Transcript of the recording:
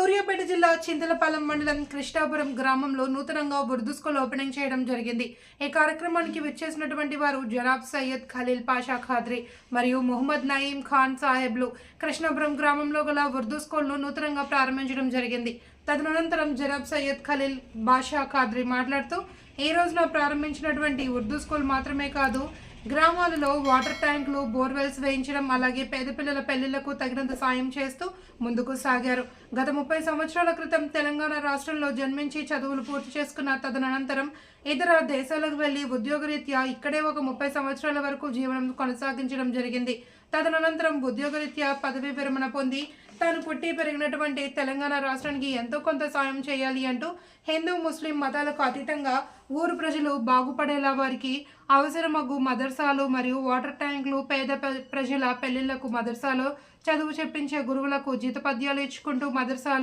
సూర్యాపేట జిల్లా చింతలపాలెం మండలం కృష్ణాపురం గ్రామంలో నూతనంగా ఉర్దూ స్కూల్ ఓపెనింగ్ చేయడం జరిగింది. ఈ కార్యక్రమానికి విచ్చేసినటువంటి వారు జనాబ్ సయ్యద్ ఖలీల్ పాషా ఖాద్రి మరియు మొహమ్మద్ నయీం ఖాన్ సాహెబ్లు కృష్ణాపురం గ్రామంలో గల ఉర్దూ స్కూల్ను నూతనంగా ప్రారంభించడం జరిగింది. తదనంతరం జనాబ్ సయ్యద్ ఖలీల్ బాషా ఖాద్రి మాట్లాడుతూ ఈ రోజున ప్రారంభించినటువంటి ఉర్దూ స్కూల్ మాత్రమే కాదు, గ్రామాలలో వాటర్ ట్యాంకులు, బోర్వెల్స్ వేయించడం, అలాగే పేద పిల్లల పెళ్లిళ్లకు తగినంత సాయం చేస్తూ ముందుకు సాగారు. గత 30 సంవత్సరాల క్రితం తెలంగాణ రాష్ట్రంలో జన్మించి చదువులు పూర్తి చేసుకున్న తదనంతరం ఇతర దేశాలకు వెళ్లి ఉద్యోగరీత్యా ఇక్కడే ఒక 30 సంవత్సరాల వరకు జీవనం కొనసాగించడం జరిగింది. తదనంతరం ఉద్యోగరీత్యా పదవి విరమణ పొంది తాను పుట్టి పెరిగినటువంటి తెలంగాణ రాష్ట్రానికి ఎంతో కొంత సాయం చేయాలి అంటూ హిందూ ముస్లిం మతాలకు అతీతంగా ఊరు ప్రజలు బాగుపడేలా వారికి అవసరమగు మదర్సాలు మరియు వాటర్ ట్యాంకులు, పేద ప్రజల పెళ్లిళ్లకు మదర్సాలో చదువు చెప్పించే గురువులకు జీతపద్యాలు ఇచ్చుకుంటూ మదర్సాలో